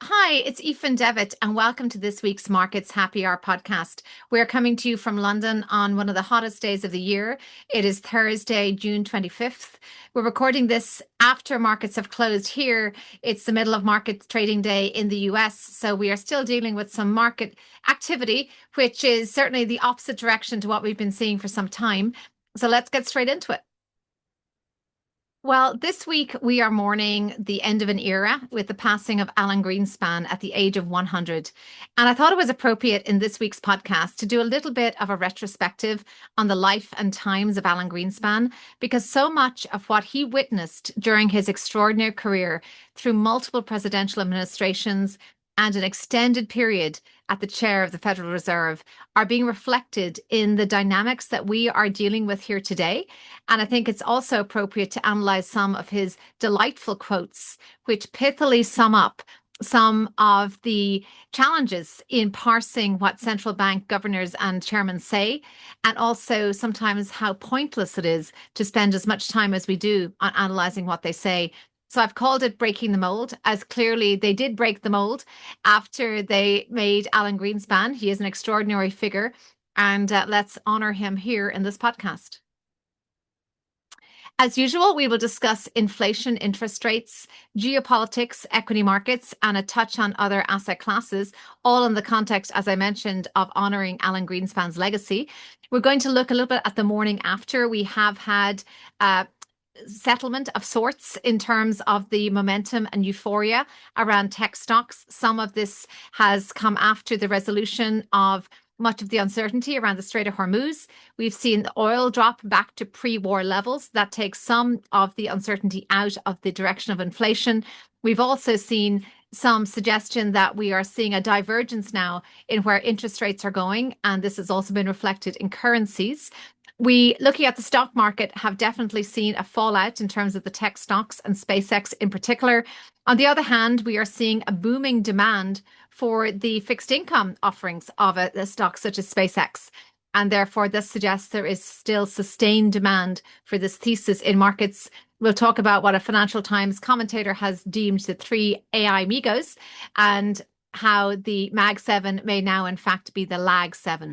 Hi, it's Aoife Devitt, and welcome to this week's Markets Happy Hour podcast. We're coming to you from London on one of the hottest days of the year. It is Thursday, June 25th. We're recording this after markets have closed here. It's the middle of market trading day in the US, so we are still dealing with some market activity, which is certainly the opposite direction to what we've been seeing for some time. So let's get straight into it. Well, this week we are mourning the end of an era with the passing of Alan Greenspan at the age of 100. And I thought it was appropriate in this week's podcast to do a little bit of a retrospective on the life and times of Alan Greenspan, because so much of what he witnessed during his extraordinary career through multiple presidential administrations and an extended period at the chair of the Federal Reserve are being reflected in the dynamics that we are dealing with here today. And I think it's also appropriate to analyze some of his delightful quotes, which pithily sum up some of the challenges in parsing what central bank governors and chairmen say, and also sometimes how pointless it is to spend as much time as we do on analyzing what they say. So I've called it breaking the mold, as clearly they did break the mold after they made Alan Greenspan. He is an extraordinary figure, and let's honor him here in this podcast. As usual, we will discuss inflation, interest rates, geopolitics, equity markets, and a touch on other asset classes, all in the context, as I mentioned, of honoring Alan Greenspan's legacy. We're going to look a little bit at the morning after. We have had settlement of sorts in terms of the momentum and euphoria around tech stocks. Some of this has come after the resolution of much of the uncertainty around the Strait of Hormuz. We've seen the oil drop back to pre-war levels. That takes some of the uncertainty out of the direction of inflation. We've also seen some suggestion that we are seeing a divergence now in where interest rates are going, and this has also been reflected in currencies. We, looking at the stock market, have definitely seen a fallout in terms of the tech stocks and SpaceX in particular. On the other hand, we are seeing a booming demand for the fixed income offerings of a stock such as SpaceX. And therefore, this suggests there is still sustained demand for this thesis in markets. We'll talk about what a Financial Times commentator has deemed the three AI Migos and how the Mag 7 may now, in fact, be the Lag 7.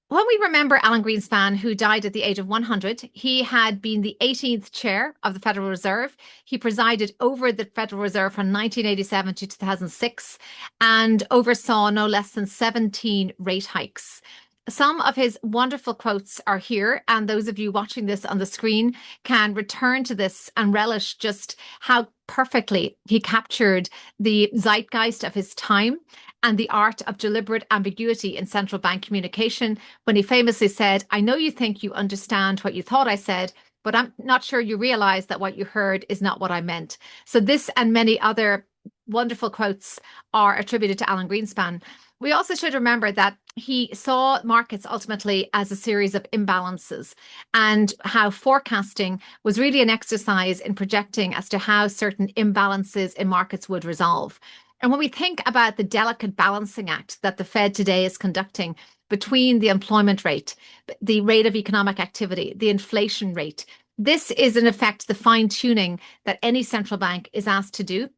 When we remember Alan Greenspan, who died at the age of 100, he had been the 18th chair of the Federal Reserve. He presided over the Federal Reserve from 1987 to 2006 and oversaw no less than 17 rate hikes. Some of his wonderful quotes are here, and those of you watching this on the screen can return to this and relish just how perfectly he captured the zeitgeist of his time and the art of deliberate ambiguity in central bank communication when he famously said, "I know you think you understand what you thought I said, but I'm not sure you realize that what you heard is not what I meant." So this and many other wonderful quotes are attributed to Alan Greenspan. We also should remember that he saw markets ultimately as a series of imbalances and how forecasting was really an exercise in projecting as to how certain imbalances in markets would resolve. And when we think about the delicate balancing act that the Fed today is conducting between the employment rate, the rate of economic activity, the inflation rate, this is in effect the fine tuning that any central bank is asked to do.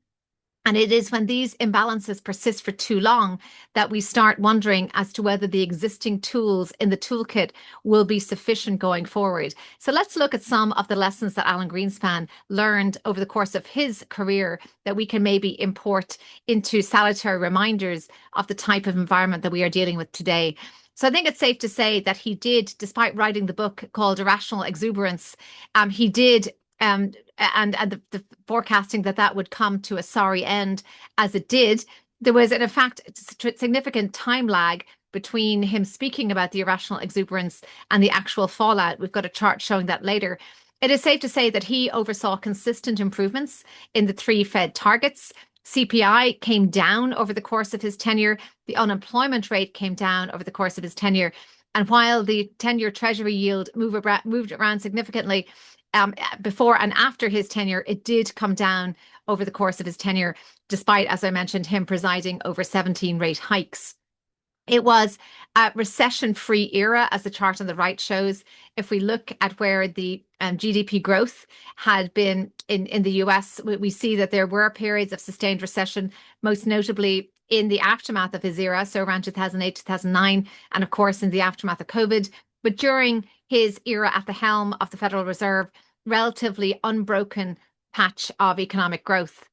And it is when these imbalances persist for too long that we start wondering as to whether the existing tools in the toolkit will be sufficient going forward. So let's look at some of the lessons that Alan Greenspan learned over the course of his career that we can maybe import into salutary reminders of the type of environment that we are dealing with today. So I think it's safe to say that he did, despite writing the book called Irrational Exuberance, he did and the forecasting that would come to a sorry end as it did. There was, in fact, a significant time lag between him speaking about the irrational exuberance and the actual fallout. We've got a chart showing that later. It is safe to say that he oversaw consistent improvements in the three Fed targets. CPI came down over the course of his tenure. The unemployment rate came down over the course of his tenure. And while the 10-year Treasury yield moved around significantly, before and after his tenure, it did come down over the course of his tenure, despite, as I mentioned, him presiding over 17 rate hikes. It was a recession-free era, as the chart on the right shows. If we look at where the GDP growth had been in the US, we see that there were periods of sustained recession, most notably in the aftermath of his era, so around 2008, 2009, and of course in the aftermath of COVID. But during his era at the helm of the Federal Reserve, relatively unbroken patch of economic growth.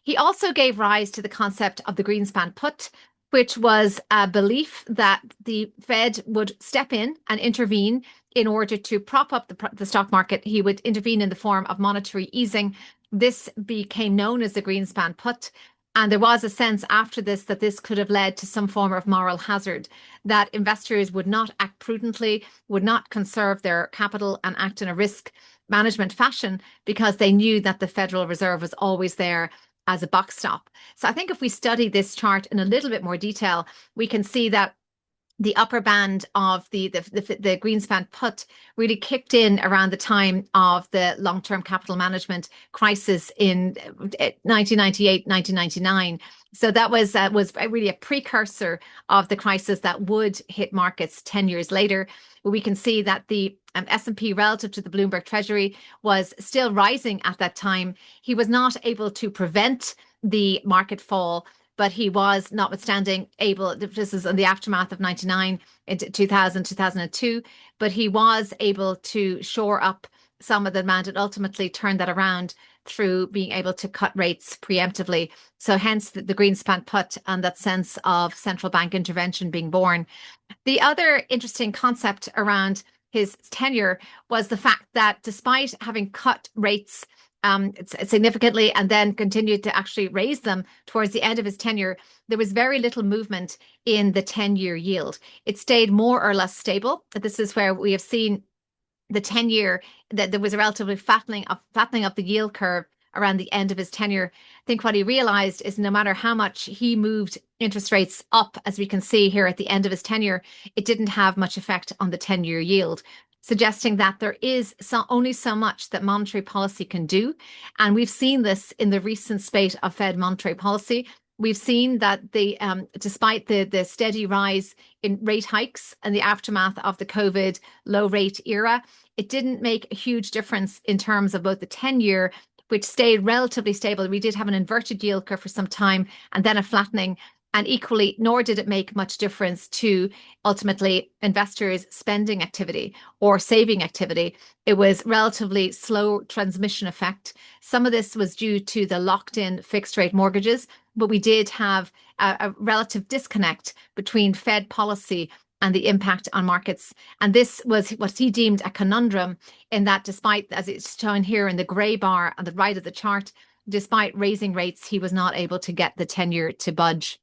He also gave rise to the concept of the Greenspan put, which was a belief that the Fed would step in and intervene in order to prop up the stock market. He would intervene in the form of monetary easing. This became known as the Greenspan put. And there was a sense after this that this could have led to some form of moral hazard, that investors would not act prudently, would not conserve their capital and act in a risk management fashion because they knew that the Federal Reserve was always there as a backstop. So I think if we study this chart in a little bit more detail, we can see that the upper band of the Greenspan put really kicked in around the time of the long-term capital management crisis in 1998, 1999. So that was really a precursor of the crisis that would hit markets 10 years later. We can see that the S&P relative to the Bloomberg Treasury was still rising at that time. He was not able to prevent the market fall, but he was, notwithstanding, able, this is in the aftermath of 99 into 2000, 2002, but he was able to shore up some of the demand and ultimately turn that around through being able to cut rates preemptively. So hence the Greenspan put and that sense of central bank intervention being born. The other interesting concept around his tenure was the fact that despite having cut rates significantly and then continued to actually raise them towards the end of his tenure, there was very little movement in the 10-year yield. It stayed more or less stable. This is where we have seen the 10-year, that there was a relatively flattening of the yield curve around the end of his tenure. I think what he realized is no matter how much he moved interest rates up, as we can see here at the end of his tenure, it didn't have much effect on the 10-year yield, suggesting that there is only so much that monetary policy can do. And we've seen this in the recent spate of Fed monetary policy. We've seen that despite the steady rise in rate hikes and the aftermath of the COVID low rate era, it didn't make a huge difference in terms of both the 10-year, which stayed relatively stable. We did have an inverted yield curve for some time and then a flattening. And equally, nor did it make much difference to ultimately investors' spending activity or saving activity. It was relatively slow transmission effect. Some of this was due to the locked-in fixed-rate mortgages, but we did have a relative disconnect between Fed policy and the impact on markets. And this was what he deemed a conundrum, in that despite, as it's shown here in the gray bar on the right of the chart, despite raising rates, he was not able to get the 10-year to budge.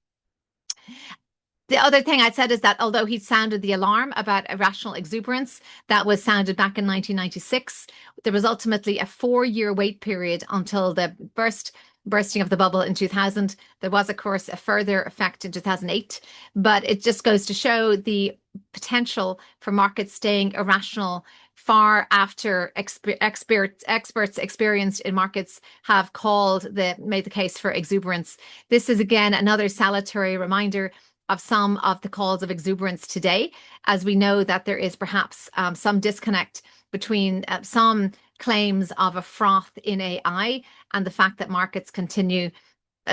The other thing I said is that although he sounded the alarm about irrational exuberance, that was sounded back in 1996, there was ultimately a 4-year wait period until the bursting of the bubble in 2000. There was, of course, a further effect in 2008, but it just goes to show the potential for markets staying irrational far after experts experienced in markets have made the case for exuberance. This is again another salutary reminder of some of the calls of exuberance today, as we know that there is perhaps some disconnect between some claims of a froth in AI and the fact that markets continue,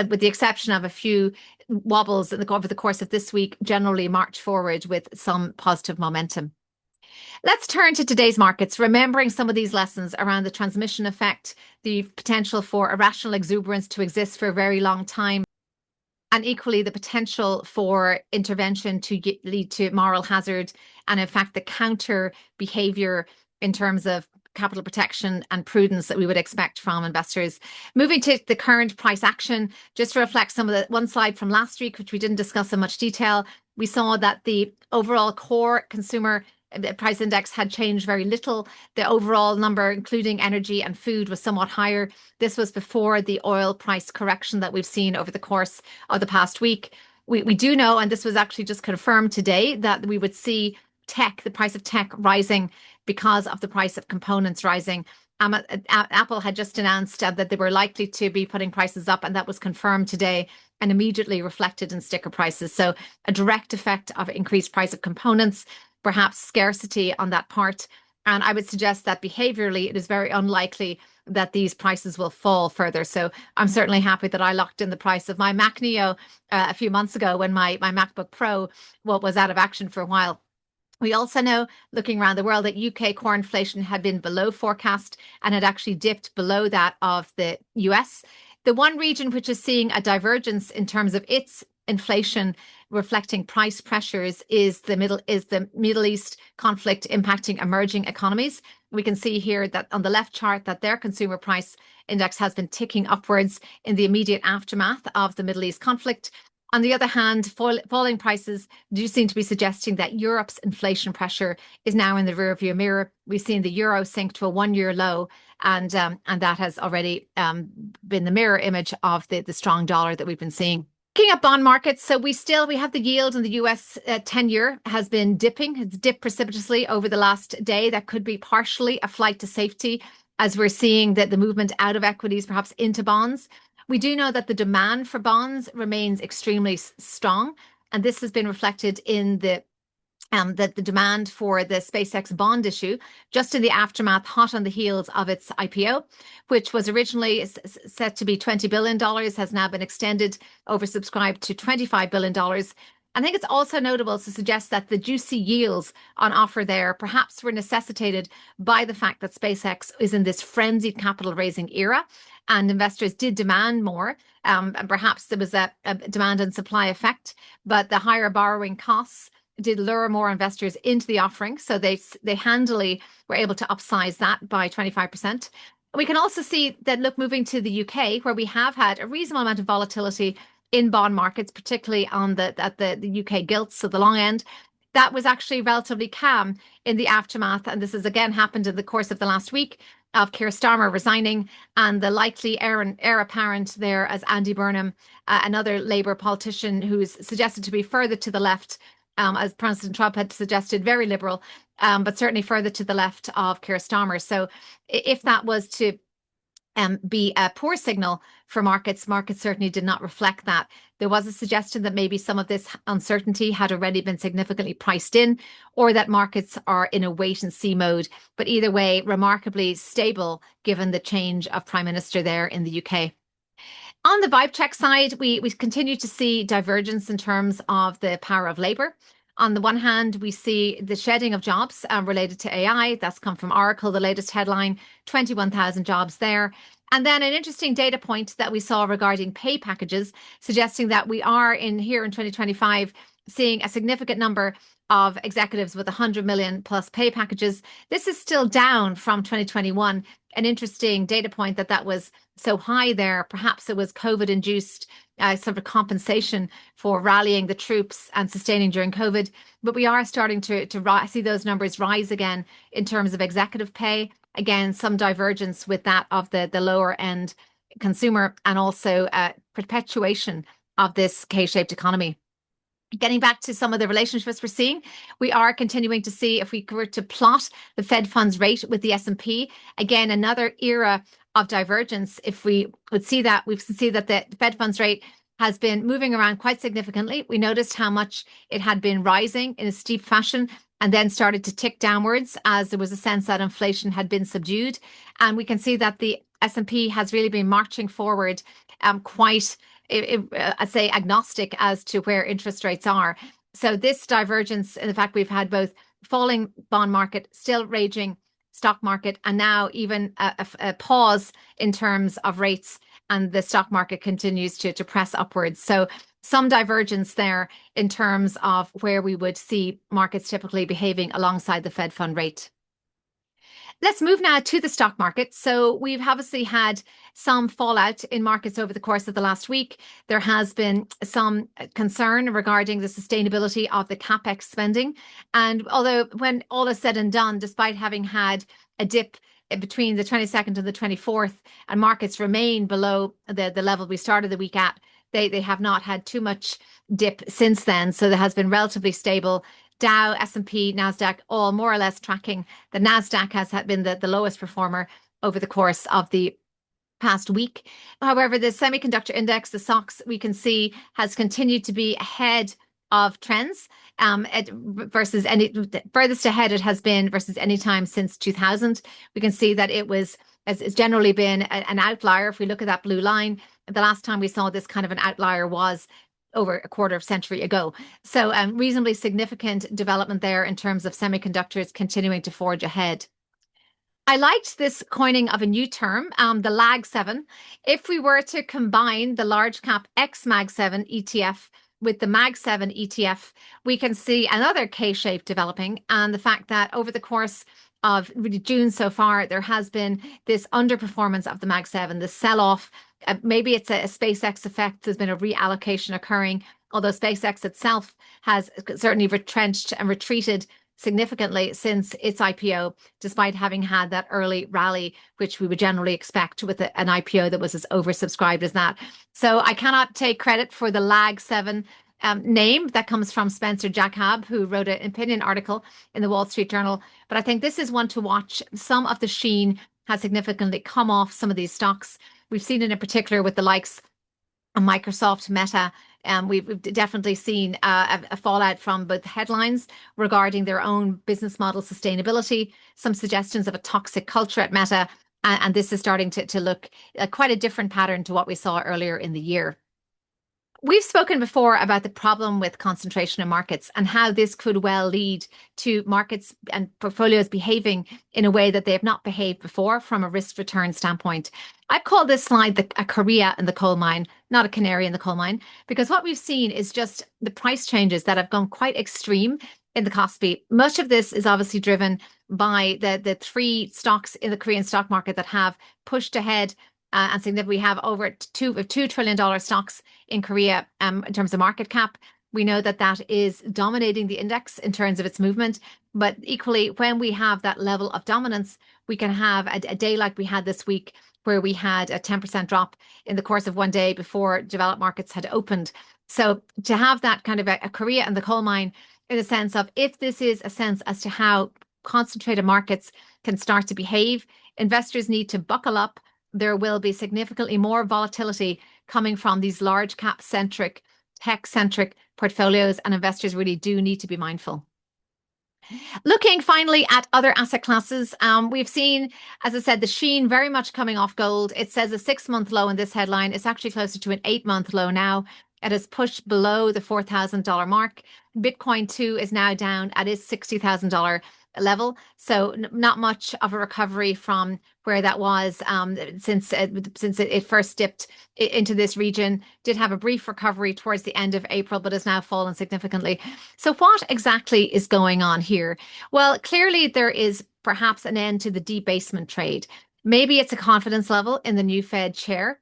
with the exception of a few wobbles over the course of this week, generally march forward with some positive momentum. Let's turn to today's markets, remembering some of these lessons around the transmission effect, the potential for irrational exuberance to exist for a very long time, and equally the potential for intervention to lead to moral hazard and, in fact, the counter behavior in terms of capital protection and prudence that we would expect from investors. Moving to the current price action, just to reflect some of the one slide from last week, which we didn't discuss in much detail, we saw that the overall core consumer price index had changed very little. The overall number, including energy and food, was somewhat higher. This was before the oil price correction that we've seen over the course of the past week. We do know, and this was actually just confirmed today, that we would see the price of tech rising because of the price of components rising. Apple had just announced that they were likely to be putting prices up, and that was confirmed today and immediately reflected in sticker prices. So a direct effect of increased price of components, perhaps scarcity on that part. And I would suggest that behaviorally, it is very unlikely that these prices will fall further. So I'm certainly happy that I locked in the price of my Mac Neo a few months ago when my MacBook Pro was out of action for a while. We also know, looking around the world, that UK core inflation had been below forecast and had actually dipped below that of the US. The one region which is seeing a divergence in terms of its inflation reflecting price pressures is the Middle East conflict impacting emerging economies. We can see here that on the left chart that their consumer price index has been ticking upwards in the immediate aftermath of the Middle East conflict. On the other hand, falling prices do seem to be suggesting that Europe's inflation pressure is now in the rearview mirror. We've seen the euro sink to a one-year low, and that has already been the mirror image of the strong dollar that we've been seeing. Looking at bond markets, so we have the yield in the US 10-year has been dipping. It's dipped precipitously over the last day. That could be partially a flight to safety as we're seeing that the movement out of equities, perhaps into bonds. We do know that the demand for bonds remains extremely strong, and this has been reflected in the demand for the SpaceX bond issue just in the aftermath, hot on the heels of its IPO, which was originally set to be $20 billion, has now been extended, oversubscribed to $25 billion. I think it's also notable to suggest that the juicy yields on offer there perhaps were necessitated by the fact that SpaceX is in this frenzied capital raising era, and investors did demand more. And perhaps there was a demand and supply effect, but the higher borrowing costs did lure more investors into the offering. So they handily were able to upsize that by 25%. We can also see that, look, moving to the UK, where we have had a reasonable amount of volatility in bond markets, particularly on the UK gilts, so the long end, that was actually relatively calm in the aftermath. And this has again happened in the course of the last week of Keir Starmer resigning and the likely heir apparent there as Andy Burnham, another Labour politician who's suggested to be further to the left, as President Trump had suggested, very liberal, but certainly further to the left of Keir Starmer. So if that was to be a poor signal for markets certainly did not reflect that. There was a suggestion that maybe some of this uncertainty had already been significantly priced in, or that markets are in a wait and see mode. But either way, remarkably stable given the change of Prime Minister there in the UK. On the vibe check side, we continue to see divergence in terms of the power of labour. On the one hand, we see the shedding of jobs related to AI. That's come from Oracle, the latest headline, 21,000 jobs there. And then an interesting data point that we saw regarding pay packages, suggesting that we are here in 2025 seeing a significant number of executives with 100 million plus pay packages. This is still down from 2021. An interesting data point that was so high there. Perhaps it was COVID-induced sort of compensation for rallying the troops and sustaining during COVID. But we are starting to see those numbers rise again in terms of executive pay. Again, some divergence with that of the lower end consumer, and also perpetuation of this K-shaped economy. Getting back to some of the relationships we're seeing, we are continuing to see, if we were to plot the Fed funds rate with the S&P, again, another era of divergence. If we would see that, we see that the Fed funds rate has been moving around quite significantly. We noticed how much it had been rising in a steep fashion and then started to tick downwards as there was a sense that inflation had been subdued. And we can see that the S&P has really been marching forward quite, I'd say, agnostic as to where interest rates are. So this divergence, in fact, we've had both falling bond market, still raging stock market, and now even a pause in terms of rates, and the stock market continues to press upwards. So some divergence there in terms of where we would see markets typically behaving alongside the Fed fund rate. Let's move now to the stock market. So we've obviously had some fallout in markets over the course of the last week. There has been some concern regarding the sustainability of the capex spending. And although when all is said and done, despite having had a dip between the 22nd and the 24th, and markets remain below the level we started the week at, they have not had too much dip since then. So there has been relatively stable. Dow, S&P, NASDAQ, all more or less tracking. The NASDAQ has been the lowest performer over the course of the past week. However, the semiconductor index, the SOX, we can see has continued to be ahead of trends versus any furthest ahead it has been versus any time since 2000. We can see that it was has generally been an outlier. If we look at that blue line, the last time we saw this kind of an outlier was over a quarter of century ago. So reasonably significant development there in terms of semiconductors continuing to forge ahead. I liked this coining of a new term, the lag 7. If we were to combine the large cap X Mag 7 ETF with the Mag 7 ETF, we can see another K-shape developing, and the fact that over the course of really June so far, there has been this underperformance of the Mag 7, the sell-off. Maybe it's a SpaceX effect. There's been a reallocation occurring, although SpaceX itself has certainly retrenched and retreated significantly since its IPO, despite having had that early rally, which we would generally expect with an IPO that was as oversubscribed as that. So I cannot take credit for the lag 7 name. That comes from Spencer Jacob, who wrote an opinion article in the Wall Street Journal. But I think this is one to watch. Some of the sheen has significantly come off some of these stocks. We've seen it in particular with the likes of Microsoft, Meta. We've definitely seen a fallout from both headlines regarding their own business model sustainability, some suggestions of a toxic culture at Meta, and this is starting to look quite a different pattern to what we saw earlier in the year. We've spoken before about the problem with concentration in markets and how this could well lead to markets and portfolios behaving in a way that they have not behaved before from a risk return standpoint. I've called this slide a Korea in the coal mine, not a canary in the coal mine, because what we've seen is just the price changes that have gone quite extreme in the Kospi. Much of this is obviously driven by the three stocks in the Korean stock market that have pushed ahead and significantly. We have over $2 trillion stocks in Korea in terms of market cap. We know that that is dominating the index in terms of its movement. But equally, when we have that level of dominance, we can have a day like we had this week, where we had a 10% drop in the course of one day before developed markets had opened. So to have that kind of a Korea and the coal mine, in the sense of, if this is a sense as to how concentrated markets can start to behave, investors need to buckle up. There will be significantly more volatility coming from these large cap centric, tech centric portfolios, and investors really do need to be mindful. Looking finally at other asset classes, we've seen, as I said, the sheen very much coming off gold. It says a 6-month low in this headline. It's actually closer to an 8-month low now. It has pushed below the $4,000 mark. Bitcoin too is now down at its $60,000 level. So not much of a recovery from where that was since it first dipped into this region. Did have a brief recovery towards the end of April, but has now fallen significantly. So what exactly is going on here? Well, clearly there is perhaps an end to the debasement trade. Maybe it's a confidence level in the new Fed chair.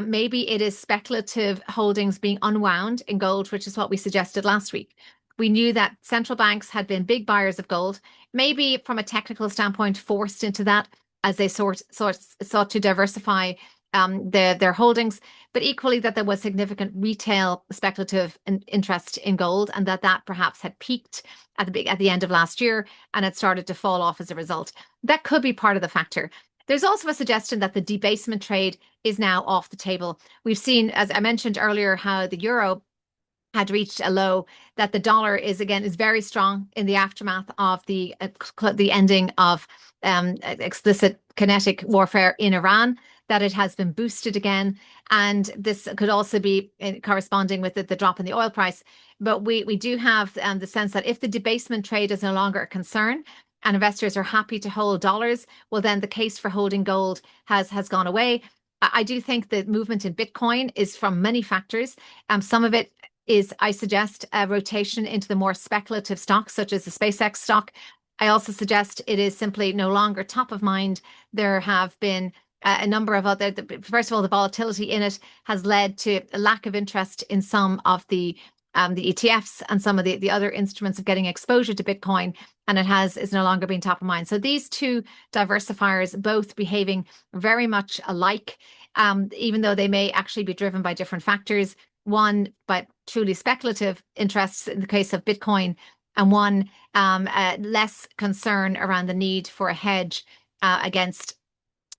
Maybe it is speculative holdings being unwound in gold, which is what we suggested last week. We knew that central banks had been big buyers of gold, maybe from a technical standpoint, forced into that as they sought to diversify their holdings, but equally that there was significant retail speculative interest in gold, and that perhaps had peaked at the end of last year and had started to fall off as a result. That could be part of the factor. There's also a suggestion that the debasement trade is now off the table. We've seen, as I mentioned earlier, how the euro had reached a low, that the dollar is very strong in the aftermath of the ending of explicit kinetic warfare in Iran, that it has been boosted again. And this could also be corresponding with the drop in the oil price. But we do have the sense that if the debasement trade is no longer a concern, and investors are happy to hold dollars, well, then the case for holding gold has gone away. I do think the movement in Bitcoin is from many factors. Some of it is, I suggest, a rotation into the more speculative stocks, such as the SpaceX stock. I also suggest it is simply no longer top of mind. There have been a number of other, first of all, the volatility in it has led to a lack of interest in some of the ETFs and some of the other instruments of getting exposure to Bitcoin, and it is no longer being top of mind. So these two diversifiers both behaving very much alike, even though they may actually be driven by different factors. One by truly speculative interests in the case of Bitcoin, and one less concern around the need for a hedge against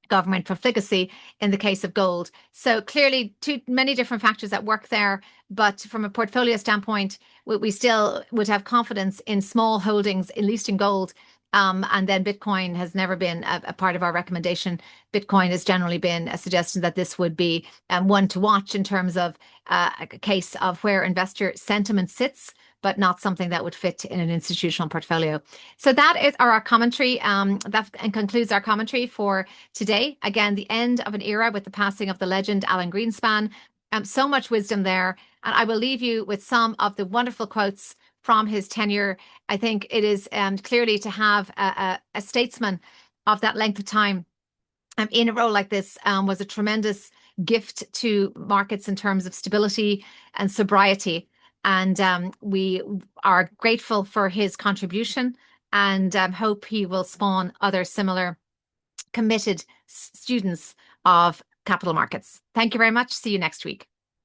government profligacy in the case of gold. So clearly too many different factors at work there, but from a portfolio standpoint, we still would have confidence in small holdings, at least in gold. And then Bitcoin has never been a part of our recommendation. Bitcoin has generally been a suggestion that this would be one to watch in terms of a case of where investor sentiment sits, but not something that would fit in an institutional portfolio. So that is our commentary. That concludes our commentary for today. Again, the end of an era with the passing of the legend Alan Greenspan. So much wisdom there. And I will leave you with some of the wonderful quotes from his tenure. I think it is clearly to have a statesman of that length of time in a role like this was a tremendous gift to markets in terms of stability and sobriety. And we are grateful for his contribution and hope he will spawn other similar committed students of capital markets. Thank you very much. See you next week.